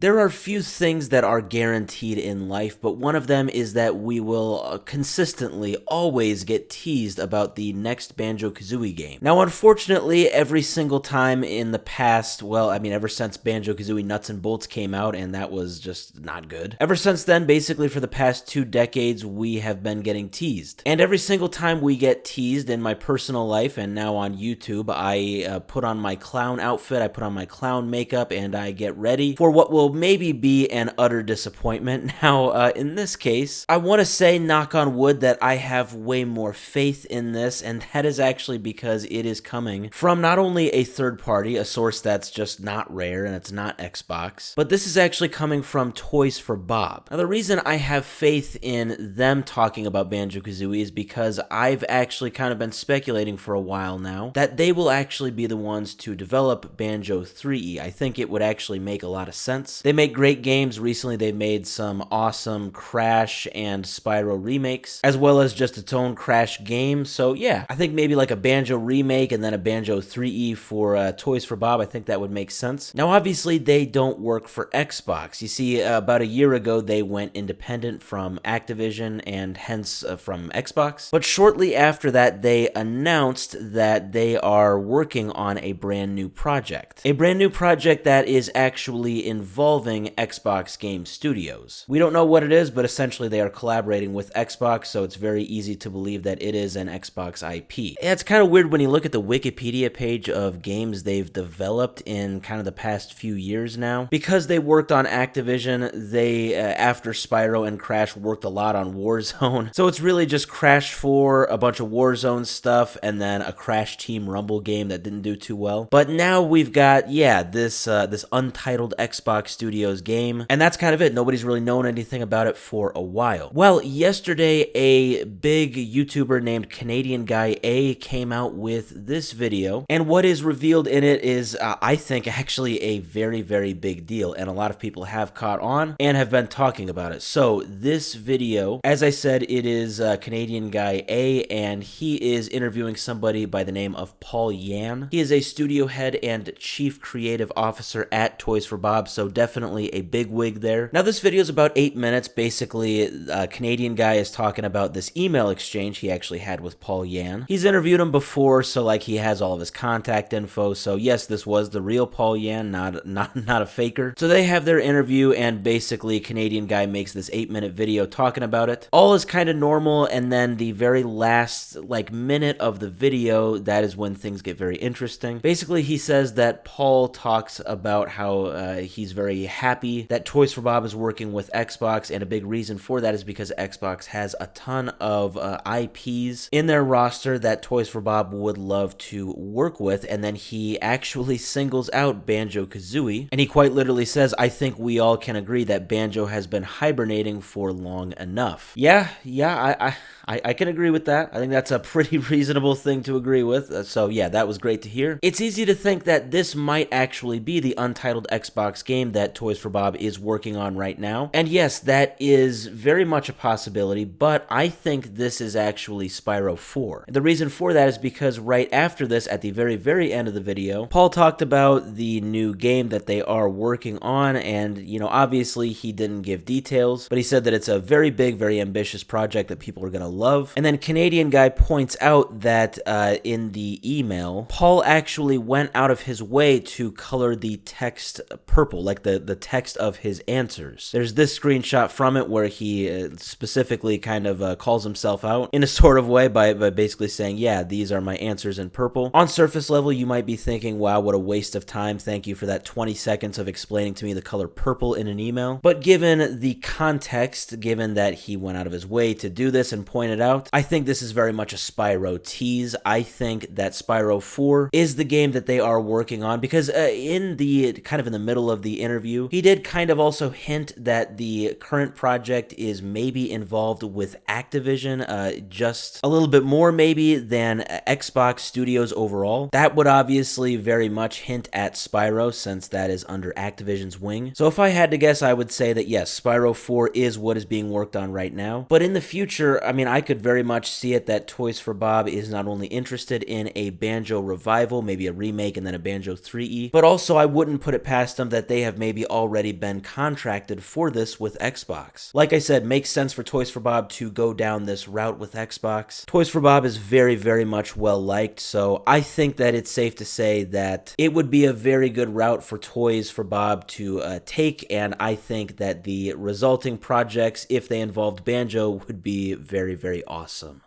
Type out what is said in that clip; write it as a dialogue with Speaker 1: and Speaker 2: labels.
Speaker 1: There are few things that are guaranteed in life, but one of them is that we will consistently always get teased about the next Banjo Kazooie game. Now, unfortunately, every single time in the past, well, I mean, ever since Banjo Kazooie Nuts and Bolts came out, and that was just not good. Ever since then, basically for the past 2 decades, we have been getting teased. And every single time we get teased in my personal life and now on YouTube, I put on my clown outfit, I put on my clown makeup, and I get ready for what will maybe be an utter disappointment. Now, in this case, I want to say, knock on wood, that I have way more faith in this, and that is actually because it is coming from not only a third party, a source that's just not rare, and it's not Xbox, but this is actually coming from Toys for Bob. Now, the reason I have faith in them talking about Banjo-Kazooie is because I've actually kind of been speculating for a while now that they will actually be the ones to develop Banjo 3E. I think it would actually make a lot of sense. They make great games. Recently, they've made some awesome Crash and Spyro remakes, as well as just its own Crash game. So yeah, I think maybe like a Banjo remake and then a Banjo 3E for Toys for Bob. I think that would make sense. Now, obviously, they don't work for Xbox. You see, about a year ago, they went independent from Activision and hence from Xbox. But shortly after that, they announced that they are working on a brand new project. A brand new project that is actually involving Xbox Game Studios. We don't know what it is, but essentially they are collaborating with Xbox, so it's very easy to believe that it is an Xbox IP. It's kind of weird when you look at the Wikipedia page of games they've developed in kind of the past few years now. Because they worked on Activision, they, after Spyro and Crash, worked a lot on Warzone. So it's really just Crash 4, a bunch of Warzone stuff, and then a Crash Team Rumble game that didn't do too well. But now we've got, yeah, this untitled Xbox Studios game, and that's kind of it. Nobody's really known anything about it for a while. Well, yesterday, a big YouTuber named Canadian Guy A came out with this video, and what is revealed in it is, I think, actually a very, very big deal, and a lot of people have caught on and have been talking about it. So this video, as I said, it is Canadian Guy A, and he is interviewing somebody by the name of Paul Yan. He is a studio head and chief creative officer at Toys for Bob, so definitely a bigwig there. Now, this video is about 8 minutes. Basically, Canadian Guy is talking about this email exchange he actually had with Paul Yan. He's interviewed him before, so like he has all of his contact info. So yes, this was the real Paul Yan, not a faker. So they have their interview, and basically Canadian Guy makes this 8-minute video talking about it. All is kind of normal, and then the very last like minute of the video, that is when things get very interesting. Basically, he says that Paul talks about how he's very happy that Toys for Bob is working with Xbox, and a big reason for that is because Xbox has a ton of IPs in their roster that Toys for Bob would love to work with, and then he actually singles out Banjo Kazooie, and he quite literally says, "I think we all can agree that Banjo has been hibernating for long enough." Yeah, I can agree with that. I think that's a pretty reasonable thing to agree with. So yeah, that was great to hear. It's easy to think that this might actually be the untitled Xbox game that Toys for Bob is working on right now. And yes, that is very much a possibility, but I think this is actually Spyro 4. The reason for that is because right after this, at the very, very end of the video, Paul talked about the new game that they are working on, and, you know, obviously he didn't give details, but he said that it's a very big, very ambitious project that people are going to love. And then Canadian Guy points out that in the email, Paul actually went out of his way to color the text purple, like the text of his answers. There's this screenshot from it where he specifically kind of calls himself out in a sort of way by basically saying, yeah, these are my answers in purple. On surface level, you might be thinking, wow, what a waste of time. Thank you for that 20 seconds of explaining to me the color purple in an email. But given the context, given that he went out of his way to do this and point it out, I think this is very much a Spyro tease. I think that Spyro 4 is the game that they are working on, because in the middle of the interview, he did kind of also hint that the current project is maybe involved with Activision, just a little bit more maybe than Xbox Studios overall. That would obviously very much hint at Spyro, since that is under Activision's wing. So if I had to guess, I would say that yes, Spyro 4 is what is being worked on right now. But in the future, I mean, I could very much see it that Toys for Bob is not only interested in a Banjo revival, maybe a remake and then a Banjo 3E, but also I wouldn't put it past them that they have maybe maybe already been contracted for this with Xbox. Like I said, makes sense for Toys for Bob to go down this route with Xbox. Toys for Bob is very, very much well liked, so I think that it's safe to say that it would be a very good route for Toys for Bob to take, and I think that the resulting projects, if they involved Banjo, would be very, very awesome.